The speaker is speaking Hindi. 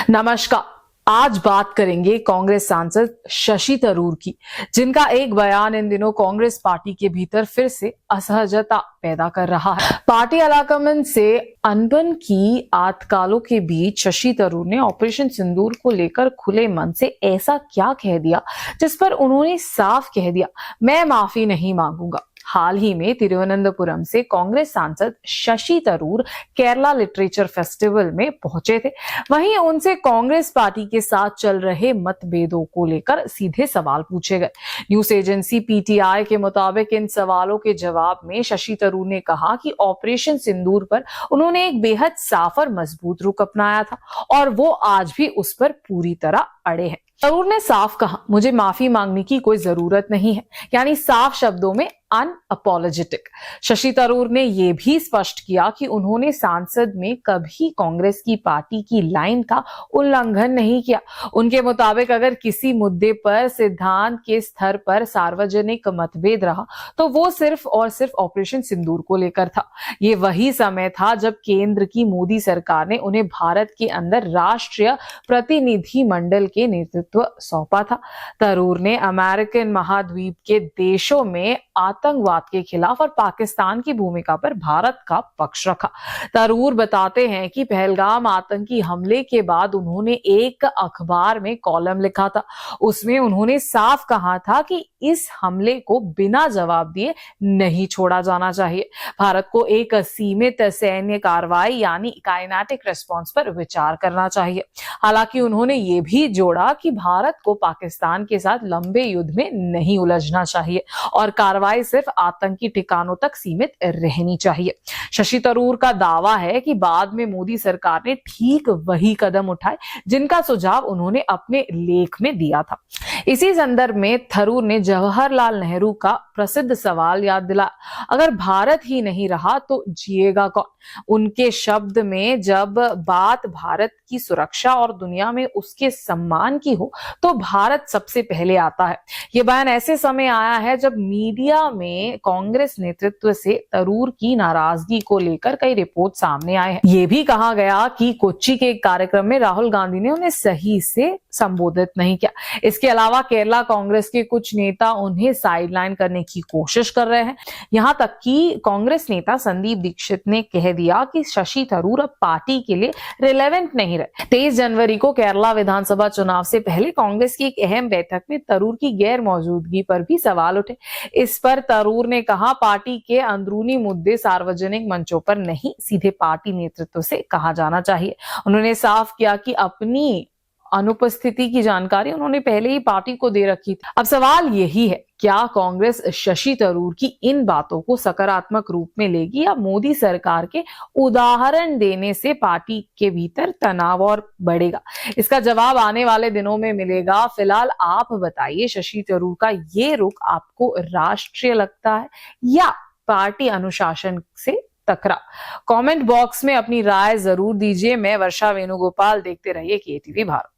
नमस्कार। आज बात करेंगे कांग्रेस सांसद शशि थरूर की, जिनका एक बयान इन दिनों कांग्रेस पार्टी के भीतर फिर से असहजता पैदा कर रहा है। पार्टी आलाकमान से अनबन की आतकालों के बीच शशि थरूर ने ऑपरेशन सिंदूर को लेकर खुले मन से ऐसा क्या कह दिया जिस पर उन्होंने साफ कह दिया, मैं माफी नहीं मांगूंगा। हाल ही में तिरुवनंतपुरम से कांग्रेस सांसद शशि थरूर केरला लिटरेचर फेस्टिवल में पहुंचे थे। वहीं उनसे कांग्रेस पार्टी के साथ चल रहे मतभेदों को लेकर सीधे सवाल पूछे गए। न्यूज एजेंसी पीटीआई के मुताबिक इन सवालों के जवाब में शशि थरूर ने कहा कि ऑपरेशन सिंदूर पर उन्होंने एक बेहद साफ और मजबूत रुख अपनाया था और वो आज भी उस पर पूरी तरह अड़े हैं। थरूर ने साफ कहा, मुझे माफी मांगने की कोई जरूरत नहीं है, यानी साफ शब्दों में अनअपोलोजेटिक। शशि थरूर ने यह भी स्पष्ट किया कि उन्होंने सांसद में कभी कांग्रेस की पार्टी की लाइन का उल्लंघन नहीं किया। उनके मुताबिक अगर किसी मुद्दे पर सिद्धांत के स्तर पर सार्वजनिक मतभेद रहा तो वो सिर्फ और सिर्फ ऑपरेशन सिंदूर को लेकर था। ये वही समय था जब केंद्र की मोदी सरकार ने उन्हें भारत के अंदर राष्ट्रीय प्रतिनिधि मंडल के नेतृत्व सौंपा था। थरूर ने अमेरिकन महाद्वीप के देशों में आतंकवाद के खिलाफ और पाकिस्तान की भूमिका पर भारत का पक्ष रखा। थरूर बताते हैं कि पहलगाम आतंकी हमले के बाद उन्होंने एक अखबार में कॉलम लिखा था। उसमें उन्होंने साफ कहा था कि इस हमले को बिना जवाब दिए नहीं छोड़ा जाना चाहिए। भारत को एक सीमित सैन्य कार्रवाई यानी काइनेटिक रिस्पॉन्स पर विचार करना चाहिए। हालांकि उन्होंने ये भी जोड़ा कि भारत को पाकिस्तान के साथ लंबे युद्ध में नहीं उलझना चाहिए और कार्रवाई सिर्फ आतंकी ठिकानों तक सीमित रहनी चाहिए। शशि थरूर का दावा है कि बाद में मोदी सरकार ने ठीक वही कदम उठाए जिनका सुझाव उन्होंने अपने लेख में दिया था। इसी संदर्भ में थरूर ने जवाहरलाल नेहरू का प्रसिद्ध सवाल याद दिलाया, अगर भारत ही नहीं रहा तो जिएगा कौन। उनके शब्द में जब बात भारत की सुरक्षा और दुनिया में उसके सम्मान की हो तो भारत सबसे पहले आता है। यह बयान ऐसे समय आया है जब मीडिया में कांग्रेस नेतृत्व से थरूर की नाराजगी को लेकर कई रिपोर्ट सामने आए हैं। यह भी कहा गया कि कोच्चि के एक कार्यक्रम में राहुल गांधी ने उन्हें सही से संबोधित नहीं किया। इसके अलावा केरला कांग्रेस के कुछ नेता उन्हें साइडलाइन करने की कोशिश कर रहे हैं। यहां तक कि कांग्रेस नेता संदीप दीक्षित ने कह दिया कि शशि थरूर अब पार्टी के लिए रिलेवेंट नहीं रहे। 23 जनवरी को केरला विधानसभा चुनाव से पहले कांग्रेस की एक अहम बैठक में थरूर की गैर मौजूदगी पर भी सवाल उठे। इस पर थरूर ने कहा, पार्टी के अंदरूनी मुद्दे सार्वजनिक मंचों पर नहीं, सीधे पार्टी नेतृत्व से कहा जाना चाहिए। उन्होंने साफ किया कि अपनी अनुपस्थिति की जानकारी उन्होंने पहले ही पार्टी को दे रखी थी। अब सवाल यही है, क्या कांग्रेस शशि थरूर की इन बातों को सकारात्मक रूप में लेगी या मोदी सरकार के उदाहरण देने से पार्टी के भीतर तनाव और बढ़ेगा? इसका जवाब आने वाले दिनों में मिलेगा। फिलहाल आप बताइए, शशि थरूर का ये रुख आपको राष्ट्रीय लगता है या पार्टी अनुशासन से टकरा? कमेंट बॉक्स में अपनी राय जरूर दीजिए। मैं वर्षा वेणुगोपाल, देखते रहिए केटीवी भारत।